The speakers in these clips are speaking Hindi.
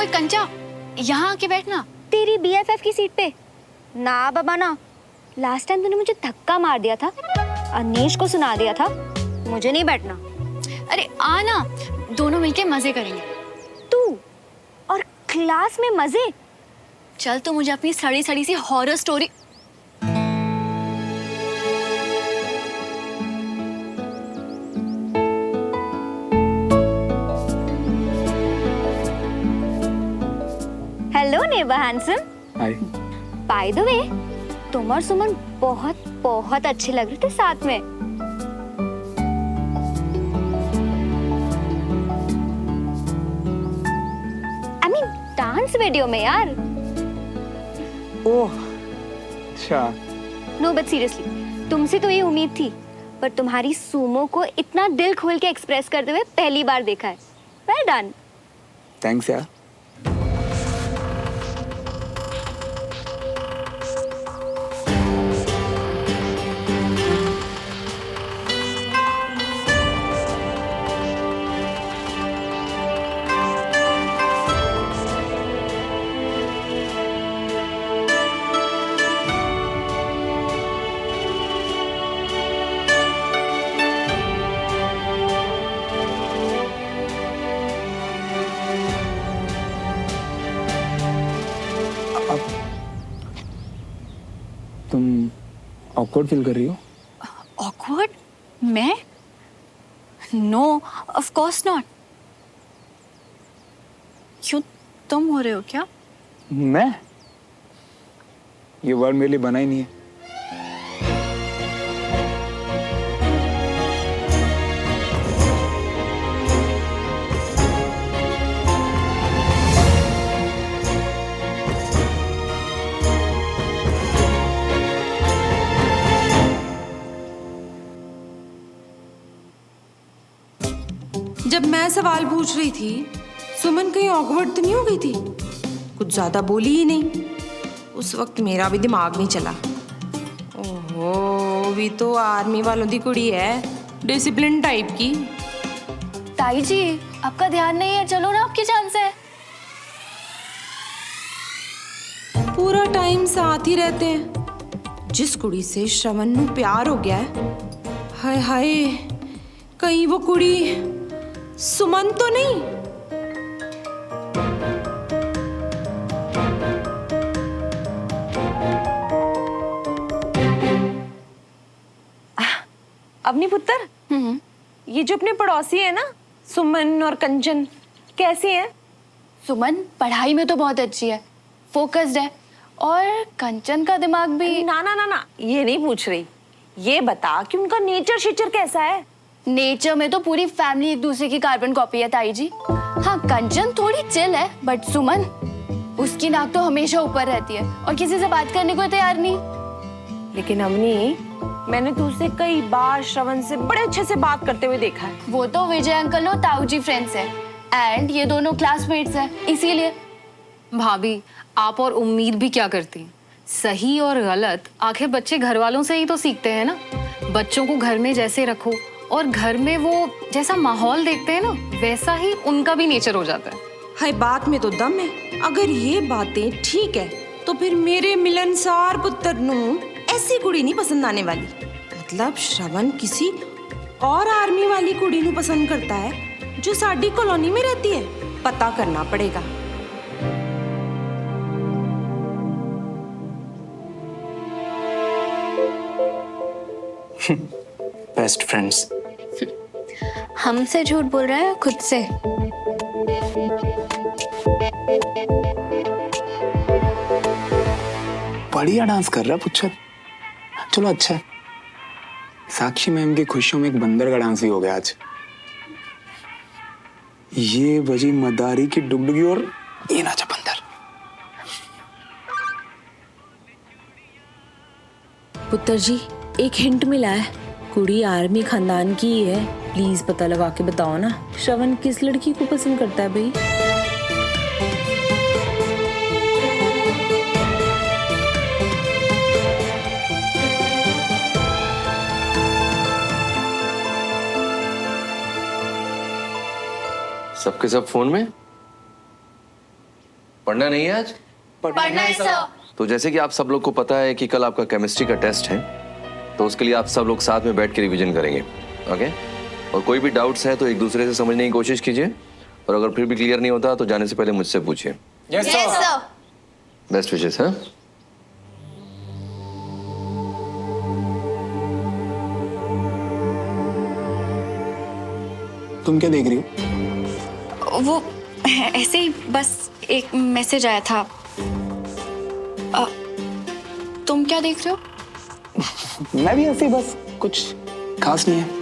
कंचा, यहाँ आके बैठना। तेरी बीएफएफ की सीट पे। ना बाबा ना, लास्ट टाइम तूने मुझे धक्का मार दिया था, अनीश को सुना दिया था, मुझे नहीं बैठना। अरे आना, दोनों मिलके मजे करेंगे। तू और क्लास में मजे? चल तो मुझे अपनी सड़ी सड़ी सी horror story. Hello neighbour handsome. Hi. Bye the way, तुम और सुमन बहुत बहुत अच्छे लग रहे थे साथ में। आई मीन डांस वीडियो में यार। ओह अच्छा। नो बट सीरियसली, तुमसे तो ये उम्मीद थी, पर तुम्हारी सुमो को इतना दिल खोल के एक्सप्रेस करते हुए पहली बार देखा है। Well done. थैंक्स यार। तुम ऑकवर्ड फील कर रही हो? ऑकवर्ड? मैं? No, of course not. क्यों, तुम हो रहे हो क्या? मैं? ये वर्ड मेरे लिए बना ही नहीं है। जब मैं सवाल पूछ रही थी, सुमन कहीं ऑकवर्ड तो नहीं हो गई थी? कुछ ज्यादा बोली ही नहीं। उस वक्त मेरा भी दिमाग नहीं चला। ओहो, भी तो आर्मी वालों की कुड़ी है, डिसिप्लिन टाइप की। ताई जी, आपका ध्यान नहीं है, चलो ना, आपकी चांस है। पूरा टाइम साथ ही रहते हैं। जिस कुड़ी से श्रवण नू प्यार हो गया है, हाय हाय, कहीं वो कुड़ी सुमन तो नहीं? अवनी पुत्र, ये जो अपने पड़ोसी है ना, सुमन और कंचन, कैसी है? सुमन पढ़ाई में तो बहुत अच्छी है, फोकस्ड है, और कंचन का दिमाग भी। ना ना ना ना, ये नहीं पूछ रही। ये बता कि उनका नेचर शेचर कैसा है? नेचर में तो पूरी फैमिली एक दूसरे की कार्बन कॉपी है ताई जी। हाँ, कंचन थोड़ी चिल है, बट सुमन, उसकी नाक तो हमेशा ऊपर रहती है और किसी से बात करने को तैयार नहीं। लेकिन अवनी, मैंने तुझसे कई बार श्रवण से बड़े अच्छे से बात करते हुए देखा है। वो तो विजय अंकल और ताऊ जी फ्रेंड्स है, एंड ये दोनों क्लासमेट्स है, इसीलिए। भाभी, आप और उम्मीद भी क्या करती हैं? सही और गलत आखिर बच्चे घर वालों से ही तो सीखते हैं ना। बच्चों को घर में जैसे रखो और घर में वो जैसा माहौल देखते हैं ना, वैसा ही उनका भी नेचर हो जाता है। हाय, बात में तो दम है। अगर ये बातें ठीक है तो फिर मेरे मिलनसार पुत्र नू ऐसी कुड़ी नहीं पसंद आने वाली। मतलब श्रवण किसी और आर्मी वाली कुड़ी नू पसंद करता है जो साडी कॉलोनी में रहती है। पता करना पड़ेगा। Best friends. हमसे झूठ बोल रहा है, खुद से। बढ़िया डांस कर रहा है पुच्छर। चलो अच्छा है। साक्षी मैम की खुशियों में एक बंदर का डांस भी हो गया आज। ये बजी मदारी की डुगडुगी और ये नाचा बंदर। पुत्र जी, एक हिंट मिला है। कुड़ी आर्मी खानदान की ही है। प्लीज पता लगा के बताओ ना, श्रवण किस लड़की को पसंद करता है भाई? सबके सब फोन में? पढ़ना नहीं है आज? पढ़ना है सर। तो जैसे कि आप सब लोग को पता है कि कल आपका केमिस्ट्री का टेस्ट है, तो उसके लिए आप सब लोग साथ में बैठ के रिवीजन करेंगे, ओके? और कोई भी डाउट्स है तो एक दूसरे से समझने की कोशिश कीजिए, और अगर फिर भी क्लियर नहीं होता तो जाने से पहले मुझसे पूछिए। Yes sir. Best wishes. हाँ, तुम क्या देख रही हो? वो ऐसे ही बस एक मैसेज आया था। तुम क्या देख रहे हो? मैं भी ऐसे ही, बस कुछ खास नहीं है।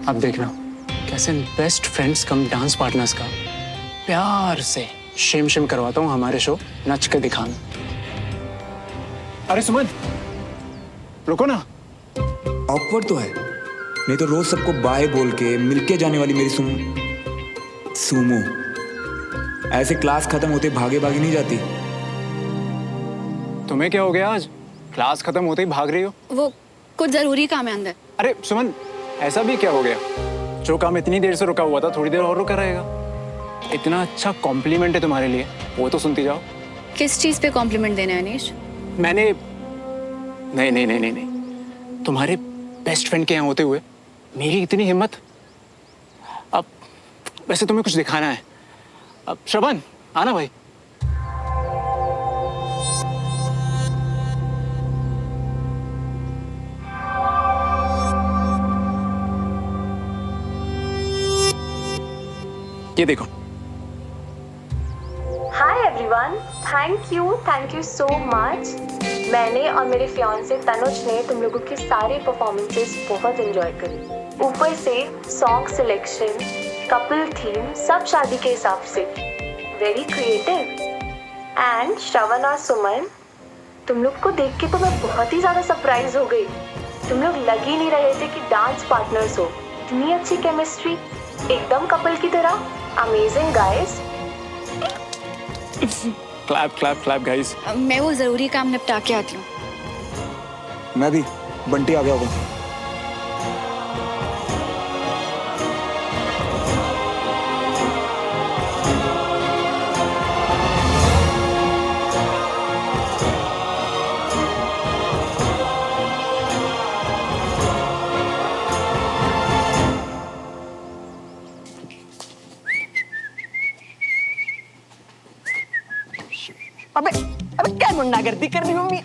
अब देखना कैसे बेस्ट फ्रेंड्स कम डांस पार्टनर्स का प्यार से शेम शेम करवाता हूँ हमारे शो नच के दिखाना। अरे सुमन, रुको ना। ऑकवर्ड तो है, नहीं तो रोज सबको बाय बोल के मिलके जाने वाली मेरी सुमो ऐसे क्लास खत्म होते भागे भागे नहीं जाती। तुम्हें क्या हो गया आज? क्लास खत्म होते ही भाग रही हो? वो कुछ जरूरी काम है अंदर। अरे सुमन, ऐसा भी क्या हो गया? जो काम इतनी देर से रुका हुआ था थोड़ी देर और रुका रहेगा। इतना अच्छा कॉम्प्लीमेंट है तुम्हारे लिए, वो तो सुनती जाओ। किस चीज पे कॉम्प्लीमेंट देना है अनीश? मैंने नहीं नहीं नहीं नहीं नहीं, तुम्हारे बेस्ट फ्रेंड के यहाँ होते हुए मेरी इतनी हिम्मत। अब वैसे तुम्हें कुछ दिखाना है। अब श्रवण आना भाई। ये देखो। Hi everyone, thank you so much. मैंने और मेरे फियांसे तनुज ने तुम लोगों के सारे परफॉर्मेंसेस बहुत एंजॉय करी। ऊपर से सॉन्ग सिलेक्शन, कपल थीम सब शादी के हिसाब से, वेरी क्रिएटिव। एंड श्रवण और सुमन, तुम लोग को देख के तो मैं बहुत ही ज़्यादा सरप्राइज हो गई। तुम लोग लग ही नहीं रहे थे कि डांस पार्टनर्स हो। इतनी अच्छी केमिस्ट्री, एकदम कपल की तरह। Amazing guys. Clap clap clap guys. मैं वो जरूरी काम निपटा के आती हूँ। मैं भी, बंटी आ गया होगा। अबे अबे क्या गुंडागर्दी कर रही हो मम्मी?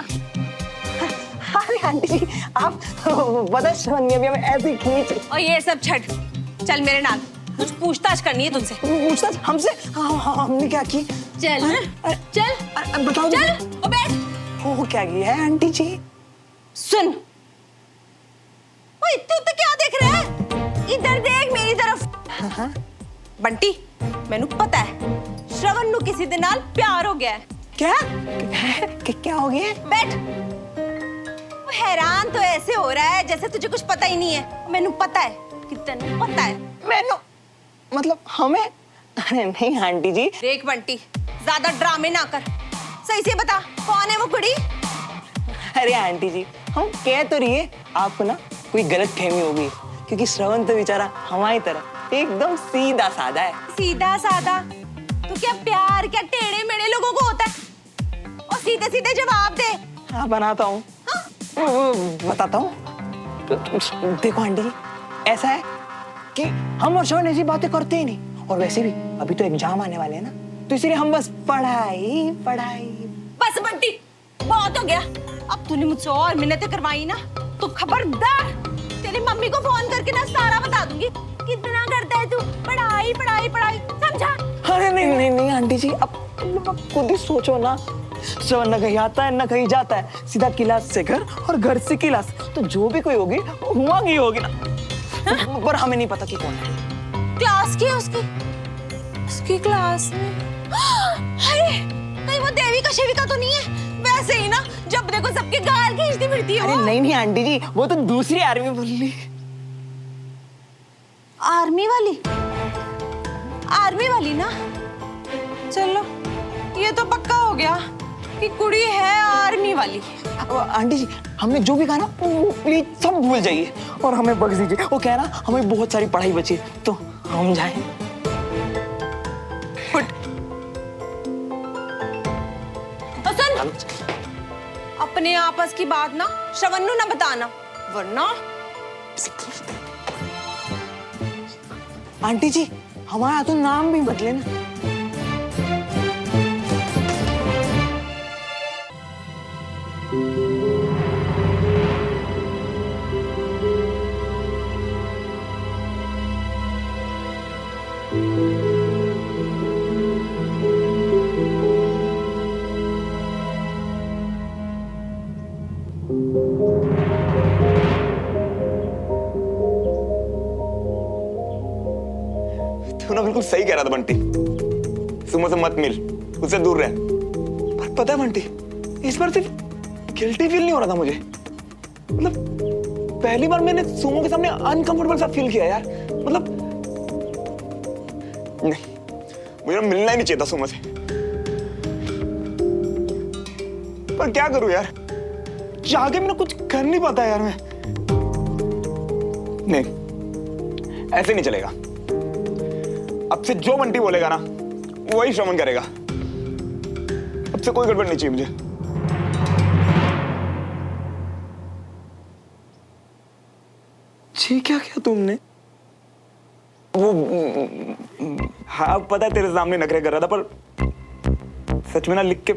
अरे आंटी जी, आप बता श्रवण ने अभी हमें ऐसे खींच। और ये सब छट, चल मेरे नाल, कुछ पूछताछ करनी है तुमसे। पूछताछ हमसे? हमने क्या की? चल चल बताओ। चल ओ बैठ। वो क्या की है आंटी जी? सुन, वो इतने उतने क्या देख रहे हैं? इधर देख मेरी तरफ। बंटी, मैनू पता है श्रवण नु किसी दे नाल प्यार हो गया है। क्या? क्या हो गया? बैठ। वो हैरान तो ऐसे हो रहा है जैसे तुझे कुछ पता ही नहीं है। मैनू पता है कि तन्नू पता है। मैनू मतलब हमें? अरे नहीं आंटी जी। देख बंटी, ज्यादा ड्रामे ना कर, सही से बता कौन है वो कुड़ी? अरे आंटी जी, हम कह तो रही है आपको ना कोई गलत फहमी होगी, क्योंकि श्रवण तो बेचारा हमारी तरह एकदम सीधा साधा है। सीधा साधा? तो क्या प्यार क्या टेढ़े मेढ़े लोगों को होता है? और सीधे सीधे जवाब दे। हाँ बनाता हूँ। बताता हूँ। देखो आंटी जी, ऐसा है कि हम और श्रवण ऐसी बातें करते ही नहीं, और वैसे भी अभी तो एग्जाम आने वाले हैं ना, तो इसलिए हम बस पढ़ाई पढ़ाई। बस बंटी, बहुत हो गया। अब तूने मुझसे और मिन्नतें करवाई ना तो खबरदार तेरी मम्मी को फोन करके ना सारा बता दूंगी। कितना करता है तू पढ़ाई पढ़ाई पढ़ाई, समझा? अरे नहीं नहीं नहीं आंटी जी, अब खुद ही सोचो ना, श्रवण न कहीं आता है न कहीं जाता है, सीधा क्लास से घर और घर से क्लास, तो जो भी कोई होगी वहां की होगी ना। पर हमें नहीं पता कि कौन है। क्लास की है उसकी क्लास में। अरे कहीं वो देविका शेविका तो नहीं है? वैसे ही ना जब देखो सबके गाल खींचती फिरती है। अरे वो नहीं आंटी जी, वो तो दूसरी आर्मी बोल रही। आर्मी वाली ना। चलो ये तो पक्का हो गया कि कुड़ी है आर्मी वाली। आंटी जी, हमने जो भी कहा ना वो प्लीज सब भूल जाइए और हमें बख्श दीजिए। वो कह ना हमें बहुत सारी पढ़ाई बची है, तो हम जाएं। सुन, अपने आपस की बात ना श्रवण नू ना बताना, वरना। आंटी जी, हमारा तो नाम भी बदले ना। तू ना बिल्कुल सही कह रहा था बंटी, सुमो से मत मिल, उससे दूर रह। पर पता है बंटी, इस बार सिर्फ गिल्टी फील नहीं हो रहा था मुझे। मतलब पहली बार मैंने सुमो के सामने अनकंफर्टेबल सा फील किया यार। मतलब नहीं, मुझे मिलना ही नहीं चाहिए था सुमो से। पर क्या करूं यार, चाह के मैं कुछ कर नहीं पाता यार मैं। नहीं, ऐसे नहीं चलेगा। अब से जो बंटी बोलेगा ना वही श्रवण करेगा। अब से कोई गड़बड़ नहीं चाहिए मुझे। जी क्या किया तुमने? वो हाँ पता है तेरे सामने नखरे कर रहा था, पर सच में ना लिख के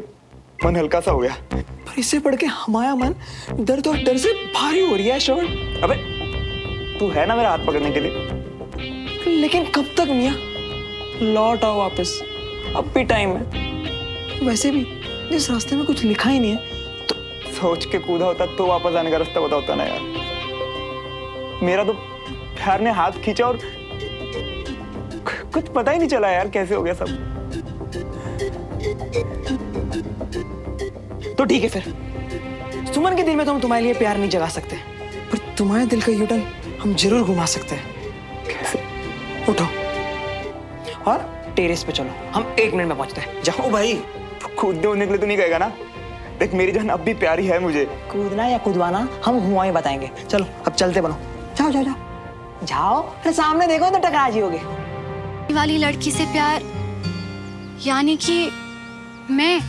मन हल्का सा हो गया। पर इससे बढ़ के हमारा मन दर्द और डर से भारी हो रही है श्रवण। अबे तू है ना मेरा हाथ पकड़ने के लिए। लेकिन कब तक मियां? लौट आओ वापस, अब भी टाइम है। वैसे भी जिस रास्ते में कुछ लिखा ही नहीं है तो सोच के कूदा होता तो वापस आने का रास्ता बता होता ना यार। मेरा तो प्यार ने हाथ खींचा और कुछ पता ही नहीं चला यार कैसे हो गया सब। तो ठीक है फिर, सुमन के दिल में तो हम तुम्हारे लिए प्यार नहीं जगा सकते, पर तुम्हारे दिल का यूटर्न हम जरूर घुमा सकते हैं। कैसे? उठो और टेरेस पे चलो, हम 1 मिनट में पहुंचते हैं। जाओ भाई, कूदने उड़ने के लिए तो नहीं कहेगा ना? देख मेरी जान अब भी प्यारी है मुझे। कूदना या कूदवाना हम हुआ ही बताएंगे। चलो अब चलते बनो, जाओ जाओ जाओ जाओ। अरे सामने देखो तो टकरा जियोगे। वाली लड़की से प्यार, यानी कि मैं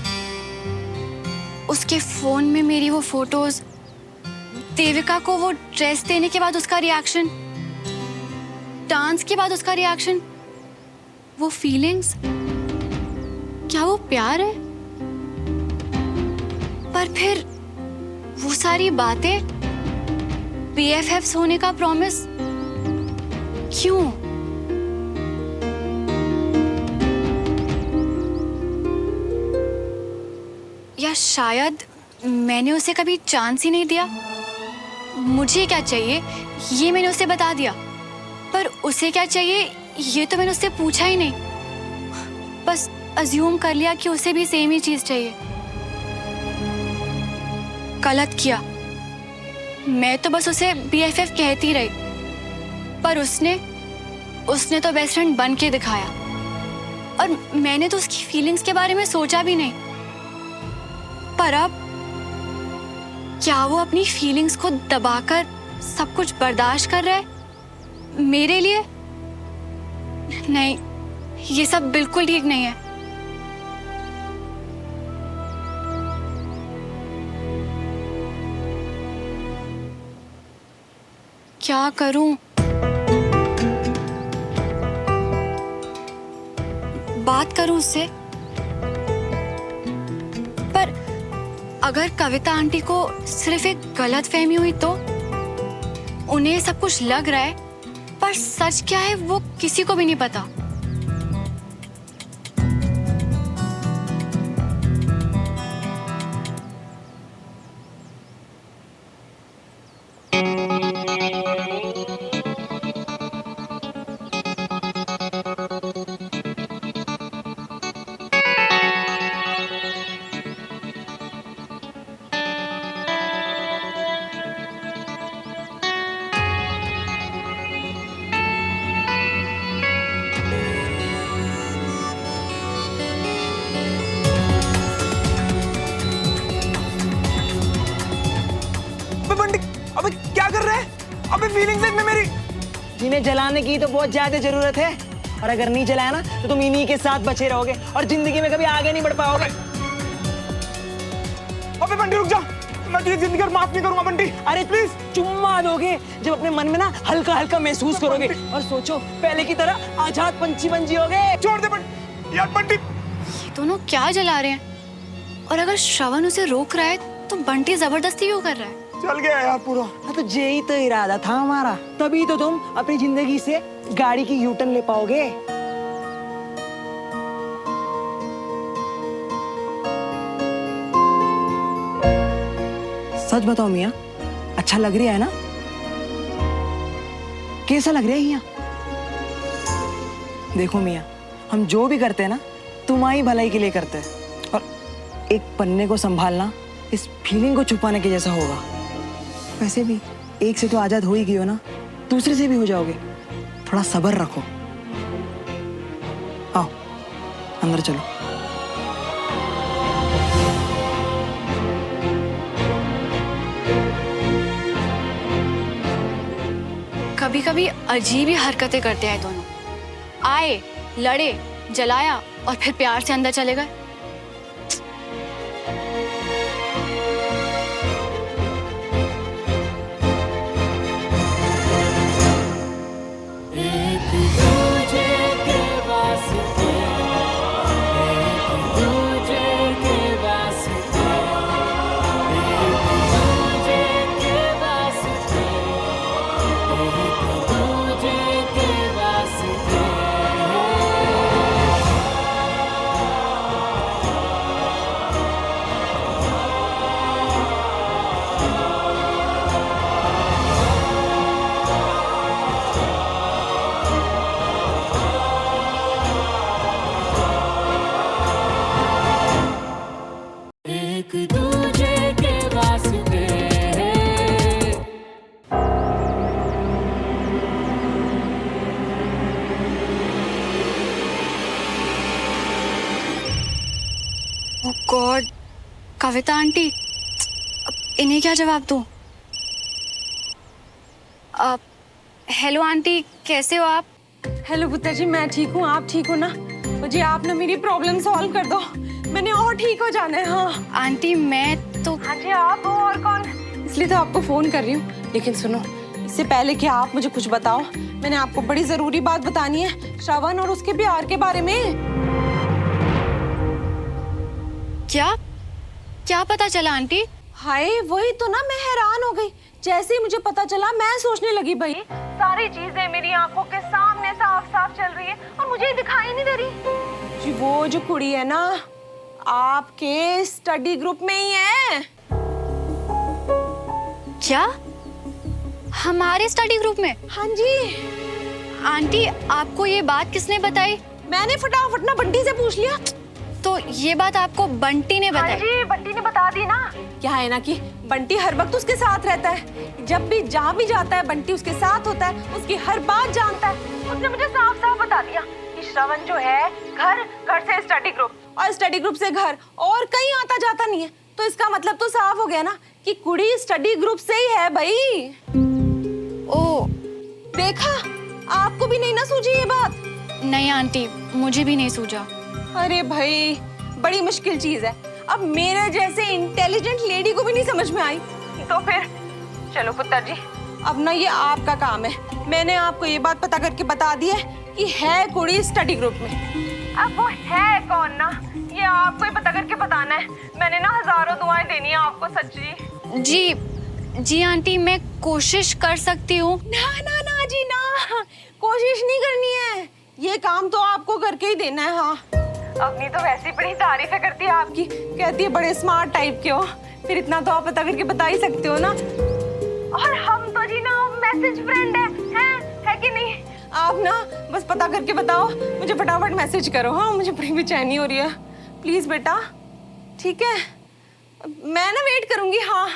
उसके फोन में मेरी वो फोटोज, देविका को वो ड्रेस देने के बाद उसका रिएक्शन, डांस के बाद उसका रिएक्शन, वो फीलिंग्स, क्या वो प्यार है? पर फिर वो सारी बातें, BFFs होने का प्रॉमिस, क्यों? या शायद मैंने उसे कभी चांस ही नहीं दिया। मुझे क्या चाहिए ये मैंने उसे बता दिया, पर उसे क्या चाहिए ये तो मैंने उससे पूछा ही नहीं। बस अज्यूम कर लिया कि उसे भी सेम ही चीज चाहिए। गलत किया, मैं तो बस उसे BFF कहती रही, पर उसने तो बेस्ट फ्रेंड बन के दिखाया, और मैंने तो उसकी फीलिंग्स के बारे में सोचा भी नहीं। पर अब क्या वो अपनी फीलिंग्स को दबाकर सब कुछ बर्दाश्त कर रहा है मेरे लिए? नहीं, ये सब बिल्कुल ठीक नहीं है। क्या करूं? बात करूं उससे? पर अगर कविता आंटी को सिर्फ एक गलत फहमी हुई तो? उन्हें सब कुछ लग रहा है, पर सच क्या है वो किसी को भी नहीं पता। फीलिंग्स इनमें मेरी। जिन्हें जलाने की तो बहुत ज्यादा जरूरत है, और अगर नहीं जलाया ना तो तुम इन्हीं के साथ बचे रहोगे और जिंदगी में कभी आगे नहीं बढ़ पाओगे। अबे बंटी रुक जा, मैं तुझे जिंदगी भर माफ नहीं करूंगा बंटी। अरे प्लीज चुम्मा दोगे जब अपने मन में ना हल्का हल्का महसूस करोगे और सोचो पहले की तरह आजाद पंछी बन जियोगे। छोड़ दे बंटी, यार बंटी। ये दोनों क्या जला रहे हैं? और अगर श्रवण उसे रोक रहा है तो बंटी जबरदस्ती क्यों कर रहा है? चल गया यार पूरा। हाँ तो यही तो इरादा था हमारा, तभी तो तुम अपनी जिंदगी से गाड़ी की यूटर्न ले पाओगे। सच बताओ मियाँ, अच्छा लग रहा है ना? कैसा लग रहा है यहाँ? देखो मियाँ, हम जो भी करते हैं ना तुम्हारी भलाई के लिए करते हैं, और एक पन्ने को संभालना इस फीलिंग को छुपाने के जैसा होगा। वैसे भी एक से तो आजाद हो ही गई हो ना, दूसरे से भी हो जाओगे। थोड़ा सब्र रखो। आओ अंदर चलो। कभी कभी अजीब ही हरकतें करते हैं दोनों। आए, लड़े, जलाया और फिर प्यार से अंदर चले गए। गॉड, कविता आंटी, इन्हें क्या जवाब दूं? हेलो आंटी, कैसे हो आप? हेलो पुत्र जी, मैं ठीक हूँ, आप ठीक हो ना? मुझे आप ना मेरी प्रॉब्लम सॉल्व कर दो, मैंने और ठीक हो जाना है। हाँ आंटी मैं तो। हाँ जी, आप हो और कौन? इसलिए तो आपको फोन कर रही हूँ। लेकिन सुनो, इससे पहले कि आप मुझे कुछ बताओ, मैंने आपको बड़ी जरूरी बात बतानी है, श्रवण और उसके प्यार के बारे में। क्या क्या पता चला आंटी? हाय, वही तो ना, मैं हैरान हो गई। जैसे ही मुझे पता चला मैं सोचने लगी, भाई सारी चीजें मेरी आंखों के सामने साफ साफ चल रही है और मुझे दिखाई नहीं दे रही। जी वो जो कुड़ी है ना, आपके स्टडी ग्रुप में ही है। क्या? हमारे स्टडी ग्रुप में? हाँ जी। आंटी आपको ये बात किसने बताई? मैंने फटाफट ना बंटी से पूछ लिया। तो ये बात आपको बंटी ने बताई? हाँ जी, बंटी ने बता दी ना। क्या है ना कि बंटी हर वक्त उसके साथ रहता है, जब भी जहाँ भी जाता है बंटी उसके साथ होता है, उसकी हर बात जानता है। उसने मुझे साफ साफ बता दिया कि श्रवण जो है घर से स्टडी ग्रुप और स्टडी ग्रुप से घर और कहीं आता जाता नहीं है। तो इसका मतलब तो साफ हो गया ना कि कुड़ी स्टडी ग्रुप से ही है भाई। ओ, देखा, आपको भी नहीं ना सूझी ये बात? नहीं आंटी, मुझे भी नहीं सूझा। अरे भाई, बड़ी मुश्किल चीज है। अब मेरे जैसे इंटेलिजेंट लेडी को भी नहीं समझ में आई तो फिर चलो पुत्र जी, अब ना ये आपका काम है। मैंने आपको ये बात पता करके बता दी है कि है कुड़ी स्टडी ग्रुप में। अब वो है कौन ना, ये आपको ही पता करके बताना है। मैंने ना हजारों दुआएं देनी है आपको, सच्ची। जी आंटी, मैं कोशिश कर सकती हूँ। ना ना ना जी ना, कोशिश नहीं करनी है, ये काम तो आपको करके ही देना है। हाँ, अपनी तो वैसे ही बड़ी तारीफें करती है आपकी, कहती है बड़े स्मार्ट टाइप के हो, फिर इतना तो आप पता करके बता ही सकते हो ना। और हम तो जी ना मैसेज फ्रेंड है कि नहीं? आप ना बस पता करके बताओ, मुझे फटाफट मैसेज करो। हाँ, मुझे बड़ी बेचैनी हो रही है, प्लीज बेटा। ठीक है, मैं ना वेट करूंगी। हाँ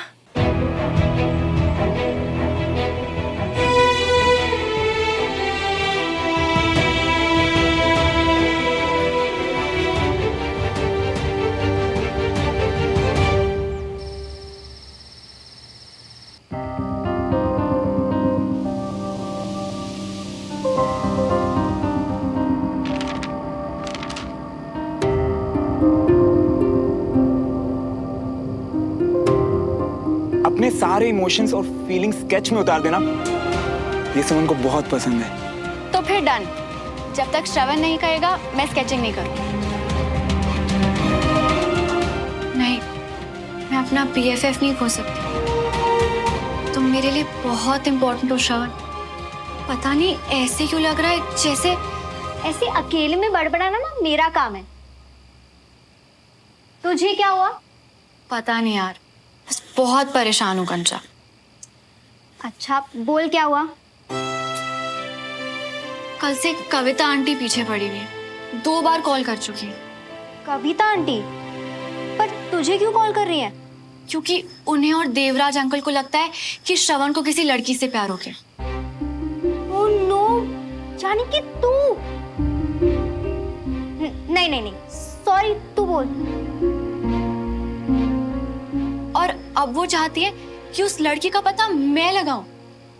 अपने सारे इमोशंस और फीलिंग्स स्केच में उतार देना, ये सुमन को बहुत पसंद है। तो फिर डन। जब तक श्रवण नहीं कहेगा मैं स्केचिंग नहीं करूँगी। नहीं, मैं अपना BFF नहीं खो सकती। तुम मेरे लिए बहुत इम्पोर्टेंट हो श्रवण। पता नहीं ऐसे क्यों लग रहा है जैसे ऐसे अकेले में बड़बड़ाना ना मेरा काम है। तुझे क्या हुआ? पता नहीं यार, बस बहुत परेशान हूँ कंचा। अच्छा बोल क्या हुआ? कल से कविता आंटी पीछे पड़ी हुई है, 2 बार कॉल कर चुकी है। कविता आंटी? पर तुझे क्यों कॉल कर रही है? क्योंकि उन्हें और देवराज अंकल को लगता है कि श्रवण को किसी लड़की से प्यार हो गया। ओह नो, यानी कि तू? नहीं नहीं नहीं, सॉरी, तू बोल। और अब वो चाहती है कि उस लड़की का पता मैं लगाऊं।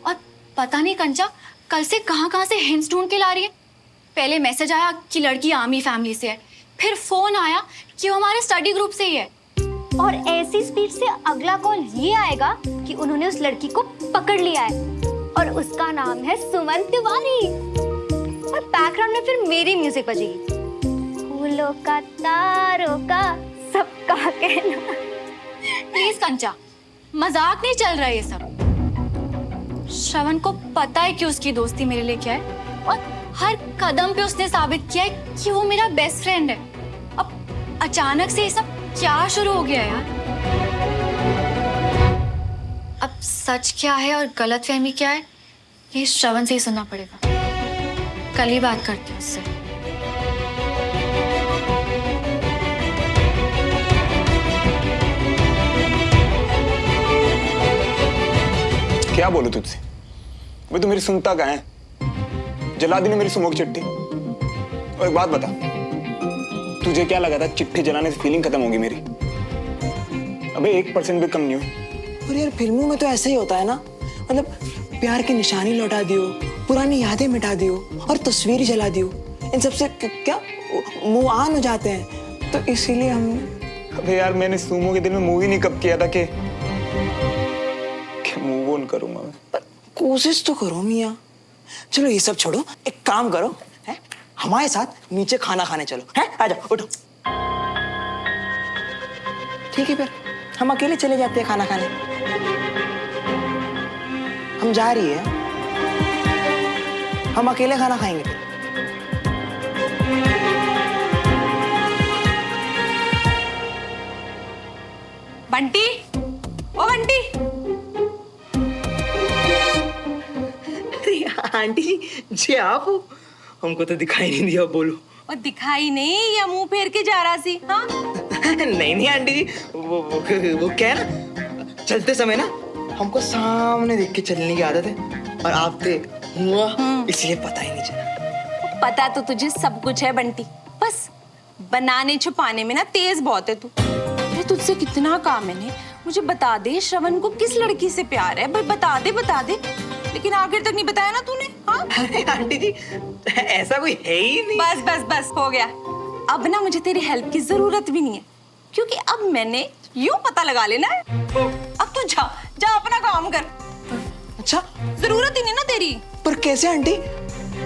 और पता नहीं कंचा कल से कहां से हिंट्स ढूंढ के ला रही है। पहले मैसेज आया कि लड़की आर्मी फैमिली से है, फिर फोन आया कि वो हमारे स्टडी ग्रुप से ही है। और ऐसी स्पीड से अगला कॉल ये आएगा कि उन्होंने उस लड़की को पकड़ लिया है और उसका नाम है सुमन तिवारी। और बैकग्राउंड में फिर मेरी म्यूजिक बजेगी, फूलों का तारों का सबका कहना। प्लीज कंचा, मजाक नहीं चल रहा है ये सब। श्रवण को पता है कि उसकी दोस्ती मेरे लिए क्या है और हर कदम पे उसने साबित किया है कि वो मेरा बेस्ट फ्रेंड है। अब अचानक से ये सब क्या शुरू हो गया यार? अब सच क्या है और गलतफहमी क्या है ये श्रवण से ही सुनना पड़ेगा। कल ही बात करते हैं उससे। क्या बोलूं तुझसे? भाई तू मेरी सुनता कहाँ है? जला दी ना मेरी सुमो की चिट्ठी। और एक बात बता, तुझे क्या लगा था चिट्ठी जलाने से फीलिंग खत्म होगी मेरी? अबे 1% भी कम नहीं हुई। और यार फिल्मों में तो ऐसे ही होता है ना, मतलब प्यार की निशानी लौटा दियो, पुरानी यादें मिटा दियो और तस्वीर जला दियो। इन सबसे क्या मुंह आन हो जाते हैं, तो इसीलिए हमने। अबे यार मैंने सुमो के दिल में मूव ही नहीं कब किया था कि मूव ऑन करूंगा मैं। पर कोशिश तो करो मियाँ। चलो ये सब छोड़ो, एक काम करो, है हमारे साथ नीचे खाना खाने चलो, है आ जाओ, उठो। ठीक है फिर हम अकेले चले जाते हैं खाना खाने। हम जा रही है, हम अकेले खाना खाएंगे फिर। बंटी, ओ बंटी। आंटी जी आप हो? हमको तो दिखाई नहीं दिया, बोलो। और दिखाई नहीं या मुंह फेर के जा रहा सी? हाँ नहीं नहीं आंटी जी, वो क्या है ना, चलते समय ना हमको सामने देख के चलने की आदत है और आप थे इसलिए पता ही नहीं चला। पता तो तुझे सब कुछ है बंटी, बस बनाने छुपाने में ना तेज बहुत है तू। अरे तुझसे कितना काम है ने, मुझे बता दे श्रवण को किस लड़की से प्यार है, भाई बता दे। लेकिन आखिर तक नहीं बताया ना तूने। हाँ अरे आंटी जी ऐसा कोई है ही नहीं। बस हो गया। अब ना मुझे तेरी हेल्प की जरूरत भी नहीं है, क्योंकि अब मैंने यूं पता लगा लेना है। अब तू जा अपना काम कर। अच्छा जरूरत ही नहीं ना तेरी। पर कैसे आंटी?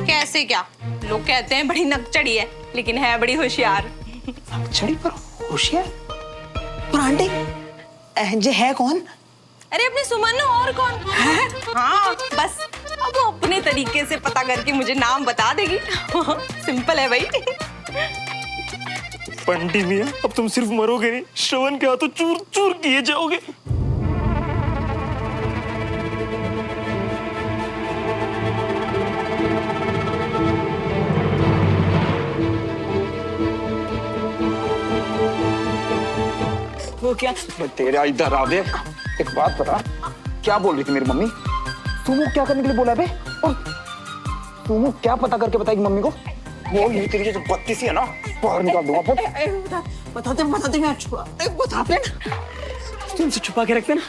कैसे क्या, लोग कहते हैं बड़ी नकचड़ी है लेकिन है बड़ी होशियार। नकचड़ी पर होशियार? पर आंटी ये है कौन? अरे अपनी सुमन ना, और कौन है? हाँ बस अब वो अपने तरीके से पता करके मुझे नाम बता देगी। सिंपल है भाई। पंडी मियां अब तुम सिर्फ मरोगे नहीं, श्रवण के हाथों चूर चूर किए जाओगे। वो क्या? तेरा इधर आ दे। एक बात बता, क्या बोल रही थी मेरी मम्मी? सुमो क्या करने के लिए बोला बे? और सुमो क्या पता करके बताएगी मम्मी को? बोल नहीं, तेरी जो बत्ती सी है ना बाहर निकाल दूंगा। बताते मैं बताते तुमसे छुपा के रखते ना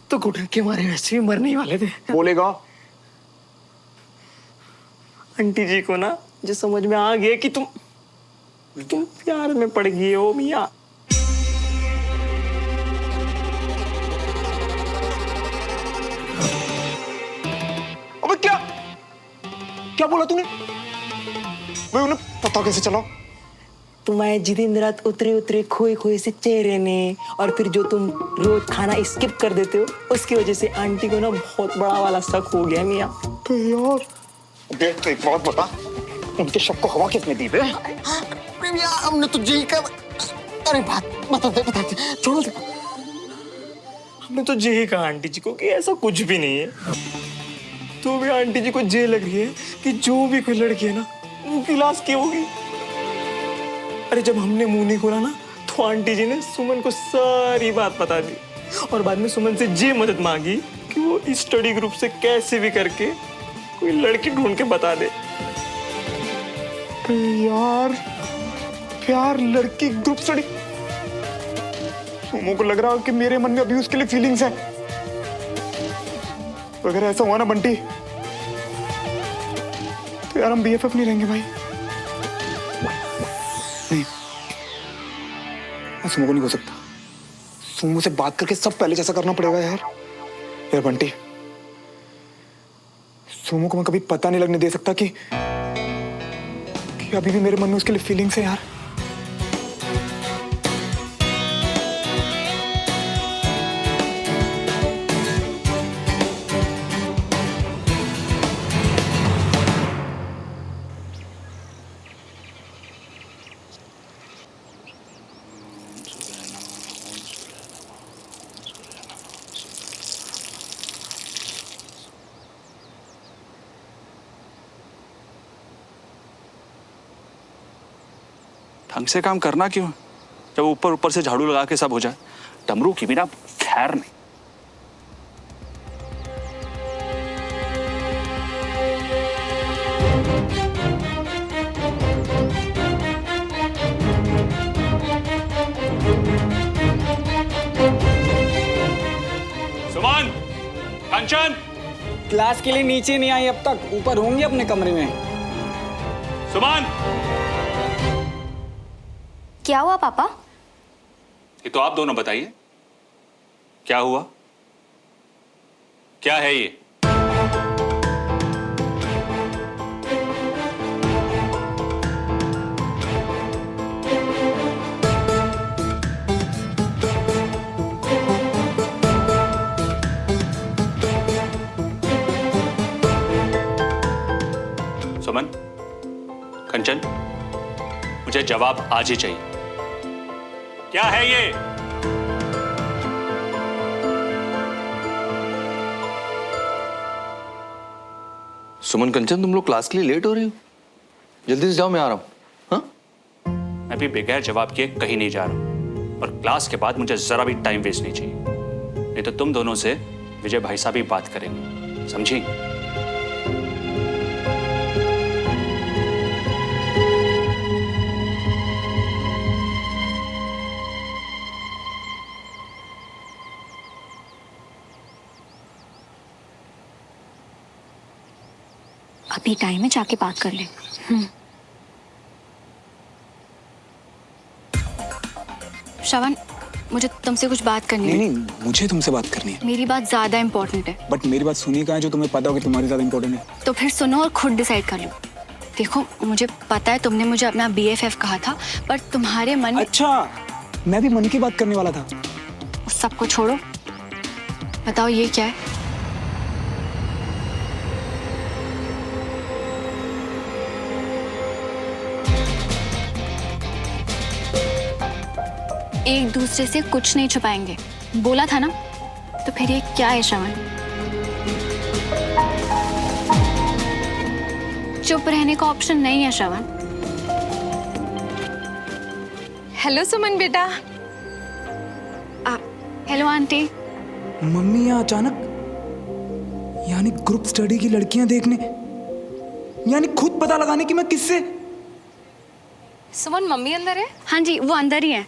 तो घुटन के मारे वैसे भी मरने ही वाले थे। बोलेगा आंटी जी को ना जो समझ में आ गया कि तुम प्यार में पड़ गई हो मियाँ। क्या बोला तूने? भाई उन्हें पता कैसे चला? तुम्हारे जितनी रात उतरे उतरे खोए खोए से चेहरे ने, और फिर जो तुम रोज खाना स्किप कर देते हो, उसकी वजह से आंटी को ना बहुत बड़ा वाला शक हो गया मियाँ। तो यार देख, तो एक बात बता, उनके शक को हवा किसने दी बे? हमने तो यही कहा। अरे बात बता दे, छोड़ दे। हमने तो यही कहा आंटी जी को कि ऐसा कुछ भी नहीं है। तो भी आंटी जी को ये लग रही है कि जो भी कोई लड़की है ना, उनकी लाश की होगी। अरे जब हमने मुंह नहीं खोला ना, तो आंटी जी ने सुमन को सारी बात बता दी, और बाद में सुमन से ये मदद मांगी कि वो इस स्टडी ग्रुप से कैसे भी करके कोई लड़की ढूंढ के बता दे। यार प्यार लड़की ग्रुप स्टडी, सुमो को लग रहा है कि मेरे मन में अभी उसके लिए फीलिंग्स है। अगर ऐसा हुआ ना बंटी, तो यार हम BFF नहीं रहेंगे भाई। नहीं, मैं सुमो को नहीं हो सकता। सुमो से बात करके सब पहले जैसा करना पड़ेगा यार। यार बंटी, सुमो को मैं कभी पता नहीं लगने दे सकता कि अभी भी मेरे मन में उसके लिए फीलिंग्स है यार। ढंग से काम करना क्यों, जब ऊपर ऊपर से झाड़ू लगा के सब हो जाए। डमरू की बिना खैर नहीं। सुमन, कंचन, क्लास के लिए नीचे नहीं आई अब तक, ऊपर होंगे अपने कमरे में। सुमन, क्या हुआ पापा? ये तो आप दोनों बताइए, क्या हुआ? क्या है ये? सुमन, कंचन, मुझे जवाब आज ही चाहिए। क्या है ये? सुमन, कंचन, तुम लोग क्लास के लिए लेट हो रही हो? जल्दी से जाओ, मैं आ रहा हूँ। हाँ? मैं भी बगैर जवाब किए कहीं नहीं जा रहा, और क्लास के बाद मुझे जरा भी टाइम वेस्ट नहीं चाहिए, नहीं तो तुम दोनों से विजय भाई साहब ही बात करेंगे, समझी? अभी टाइम है, जाके बात कर ले। श्रवण, मुझे तुमसे कुछ बात करनी है। नहीं, मुझे तुमसे बात करनी है। मेरी बात ज्यादा इम्पोर्टेंट है। बट मेरी बात सुनिए, कहाँ है जो तुम्हें पता हो कि तुम्हारी ज्यादा इम्पोर्टेंट है? तो फिर सुनो और खुद डिसाइड कर लो। देखो, मुझे पता है तुमने मुझे अपना BFF कहा था, पर तुम्हारे मन में... अच्छा, मैं भी मन की बात करने वाला था। उस सबको छोड़ो, बताओ ये क्या है? एक दूसरे से कुछ नहीं छुपाएंगे, बोला था ना। तो फिर ये क्या है श्रवण? चुप रहने का ऑप्शन नहीं है श्रवण। हेलो सुमन बेटा। Hello aunty. मम्मी यहाँ अचानक, यानी ग्रुप स्टडी की लड़कियां देखने, यानी खुद पता लगाने की मैं किससे? सुमन, मम्मी अंदर है? हाँ जी, वो अंदर ही है।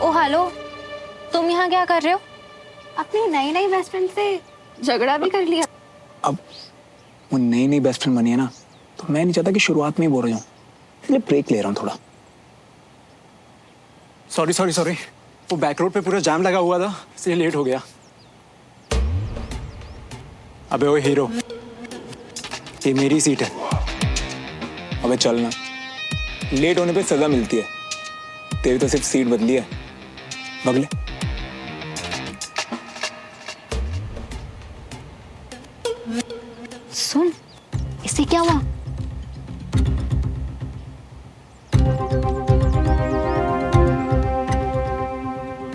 ओ हेलो, तुम यहाँ क्या कर रहे हो? अपनी नई नई बेस्ट फ्रेंड से झगड़ा भी कर लिया? अब वो नई नई बेस्ट फ्रेंड बनी है ना, तो मैं नहीं चाहता कि शुरुआत में ही बोल रहा हूँ, इसलिए ब्रेक ले रहा हूँ थोड़ा। सॉरी सॉरी सॉरी, वो बैक रोड पे पूरा जाम लगा हुआ था इसलिए लेट हो गया। अबे ओ हीरो, ये मेरी सीट है। अबे चलना, लेट होने पे सजा मिलती है। तेरी तो सिर्फ सीट बदली है, बगले। सुन, इससे क्या हुआ?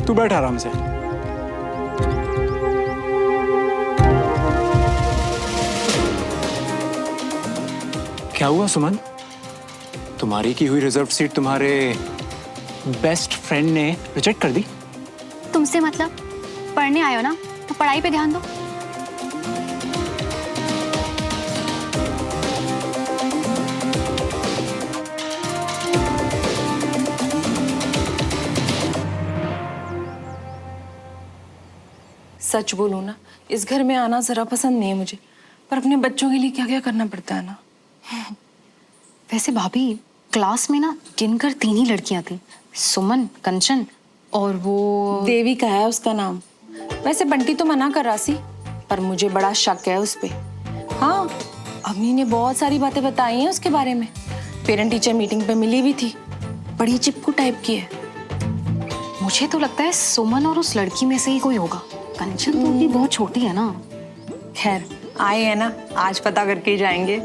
तू बैठ आराम से। क्या हुआ सुमन? तुम्हारी की हुई रिजर्व सीट तुम्हारे बेस्ट फ्रेंड ने रिजेक्ट कर दी? तुमसे मतलब? पढ़ने आए हो ना, तो पढ़ाई पे ध्यान दो। सच बोलूं ना, इस घर में आना जरा पसंद नहीं है मुझे, पर अपने बच्चों के लिए क्या क्या करना पड़ता है ना। वैसे भाभी, क्लास में ना गिनकर 3 ही लड़कियां थी, सुमन, कंचन और वो देविका है उसका नाम। वैसे बंटी तो मना कर रहा सी, पर मुझे बड़ा शक है उस पे। हाँ, अम्मी ने बहुत सारी बातें बताई हैं उसके बारे में। पेरेंट टीचर मीटिंग पे मिली भी थी, बड़ी चिपकू टाइप की है। मुझे तो लगता है सुमन और उस लड़की में से ही कोई होगा। कंचन तो भी बहुत छोटी है ना। खैर, आए हैं ना, आज पता करके ही जाएंगे।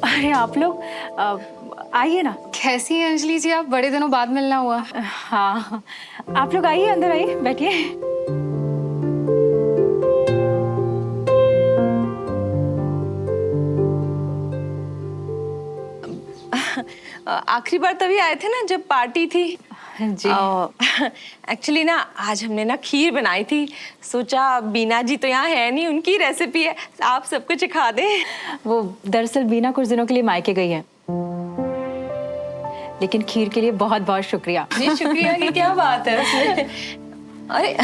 अरे आप लोग आइए ना। कैसी है अंजलि जी आप? बड़े दिनों बाद मिलना हुआ। हाँ, आप लोग आइए, अंदर आइए, बैठिए। आखिरी बार तभी आए थे ना जब पार्टी थी। जी। एक्चुअली ना आज हमने ना खीर बनाई थी, सोचा बीना जी तो यहाँ है नहीं, उनकी रेसिपी है, आप सबको चिखा दें। वो दरअसल बीना कुछ दिनों के लिए मायके गई है, लेकिन खीर के लिए बहुत बहुत शुक्रिया। नहीं, शुक्रिया की क्या बात है उसमें। अरे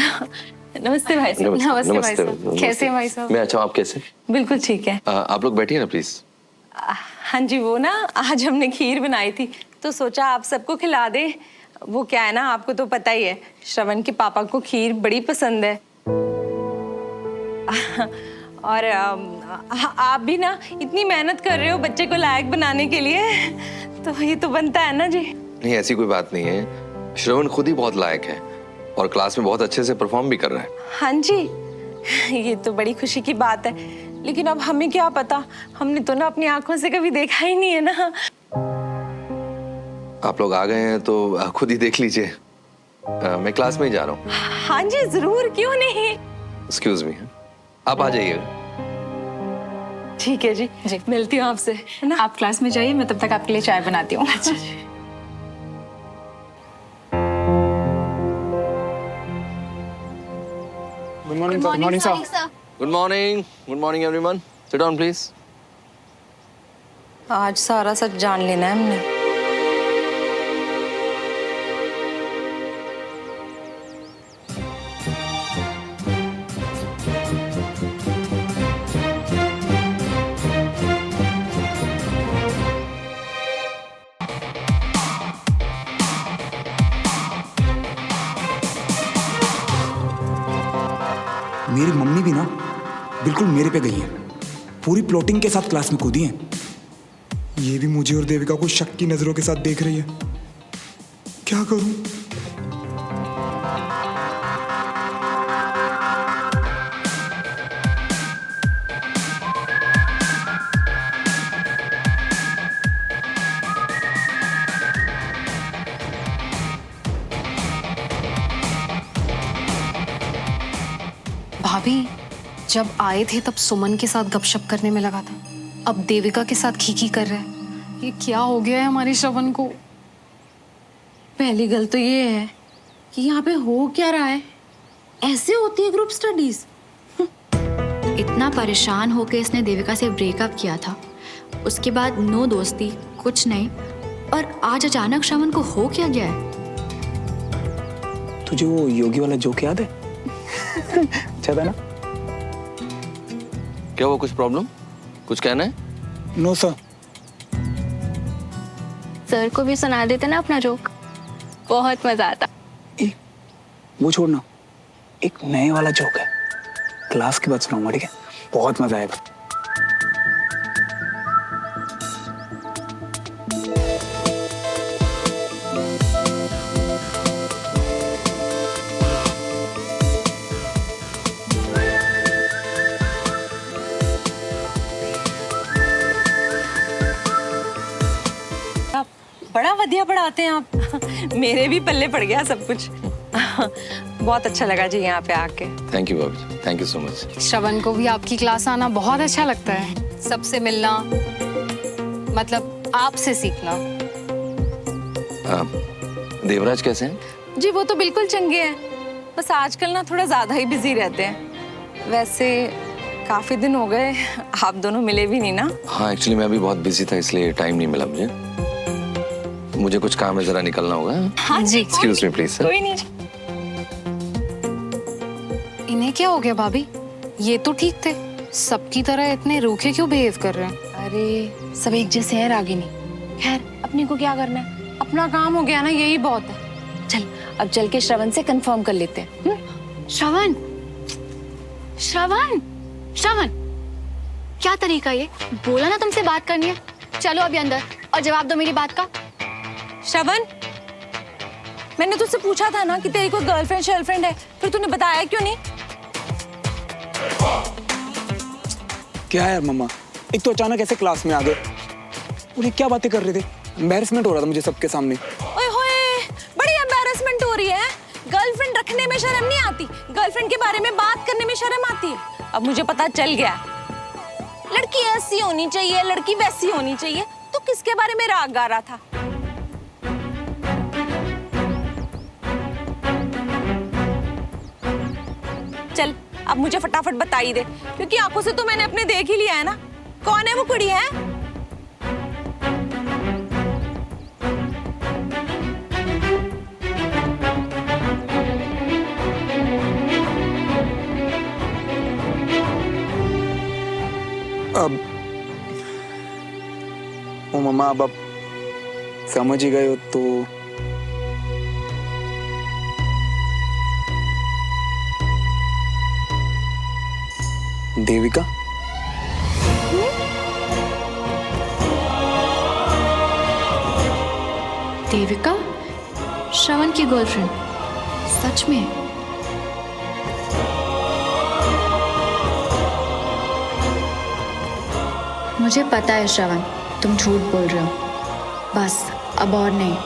नमस्ते भाई साहब। नमस्ते भाई साहब। कैसे हैं भाई साहब? मैं अच्छा हूं, आप कैसे? बिल्कुल ठीक है। आप लोग बैठिए ना प्लीज। हाँ जी, वो ना आज हमने खीर बनाई थी तो सोचा आप सबको खिला दें। वो क्या है ना, आपको तो पता ही है, श्रवण के पापा को खीर बड़ी पसंद है। और आप भी ना इतनी मेहनत कर रहे हो बच्चे को लायक बनाने के लिए, तो ये तो बनता है ना जी। नहीं, ऐसी कोई बात नहीं है। श्रवण खुद ही बहुत लायक है और क्लास में बहुत अच्छे से परफॉर्म भी कर रहा है। हाँ जी, ये तो बड़ी खुशी की बात है, लेकिन अब हमें क्या पता, हमने तो ना अपनी आंखों से कभी देखा ही नहीं है ना। आप लोग आ गए हैं तो खुद ही देख लीजिए। मैं क्लास में ही जा रहा हूँ। हाँ जी जरूर, क्यों नहीं। एक्सक्यूज मी, आप आ जाइएगा। ठीक है जी, मिलती हूँ आपसे। आप क्लास में जाइए, मैं तब तक आपके लिए चाय बनाती हूँ। अच्छा। Good morning sir. Morning sir. Good morning everyone. Sit down please. आज सारा सच जान लेना है हमने। मेरी मम्मी भी ना बिल्कुल मेरे पे गई है, पूरी प्लॉटिंग के साथ क्लास में कूदी है। ये भी मुझे और देविका को शक की नजरों के साथ देख रही है। क्या करूं? भाभी, जब आए थे तब सुमन के साथ गपशप करने में लगा था, अब देविका के साथ खीखी कर रहे हैं। ये क्या हो गया है हमारे श्रवण को? पहली गल तो ये है कि यहाँ पे हो क्या रहा है। ऐसे होती है ग्रुप स्टडीज। इतना परेशान होकर इसने देविका से ब्रेकअप किया था, उसके बाद नो दोस्ती कुछ नहीं, और आज अचानक श्रवण को हो क्या गया है? तुझे वो योगी वाला जोक याद है? अच्छा था ना? क्या हुआ, कुछ प्रॉब्लम, कुछ कहना है? नो सर, सर को भी सुना देते ना अपना जोक, बहुत मजा आता। वो छोड़ना, एक नए वाला जोक है, क्लास के बाद सुनाऊंगा, ठीक है? बहुत मजा आएगा। बड़ा वधिया पढ़ाते हैं आप। मेरे भी पल्ले पड़ गया सब कुछ। बहुत अच्छा लगा जी यहाँ पे आके। थैंक यू भाभी, थैंक यू सो मच। श्रवण को भी आपकी क्लास आना बहुत अच्छा लगता है, सबसे मिलना, मतलब आपसे सीखना। देवराज कैसे हैं? जी वो तो बिल्कुल चंगे हैं, बस आजकल ना थोड़ा ज्यादा ही बिजी रहते हैं। वैसे काफी दिन हो गए आप दोनों मिले भी नहीं ना। हाँ एक्चुअली मैं भी बहुत बिजी था, इसलिए टाइम नहीं मिला मुझे कुछ काम है, जरा निकलना होगा। हाँ जी। Excuse me please. कोई नहीं। इन्हें क्या हो गया भाभी? ये तो ठीक थे, सबकी तरह इतने रूखे क्यों बिहेव कर रहे हैं? अरे सब एक जैसे हैं रागिनी। खैर अपने को क्या करना है, अपना काम हो गया ना, यही बहुत है। चल अब चल के श्रवण से कंफर्म कर लेते हैं। श्रवण, श्रवण, श्रवण, क्या तरीका ये? बोला ना तुमसे बात करनी है। चलो अभी अंदर और जवाब दो मेरी बात का। श्रवण, मैंने तुझसे पूछा था ना कि तेरी कोई गर्लफ्रेंड शर्लफ्रेंड है, फिर तूने बताया क्यों नहीं? क्या है यार मम्मा, एक तो अचानक ऐसे क्लास में आ गए, उन्हें क्या बातें कर रहे थे? एम्बैरेसमेंट हो रहा था मुझे सबके सामने। ओए होए, बड़ी एम्बैरेसमेंट हो रही है। गर्लफ्रेंड रखने में शर्म नहीं आती, गर्लफ्रेंड के बारे में बात करने में शर्म आती है। अब मुझे पता चल गया, लड़की ऐसी होनी चाहिए, लड़की वैसी होनी चाहिए। तू किसके बारे में राग गा रहा था? चल अब मुझे फटाफट बता ही दे, क्योंकि आंखों से तो मैंने अपने देख ही लिया है ना। कौन है वो कुड़ी है? अब ओ मम्मा, अब आप समझ ही गए हो तो देविका। देविका श्रवण की गर्लफ्रेंड? सच में? मुझे पता है श्रवण, तुम झूठ बोल रहे हो, बस अब और नहीं।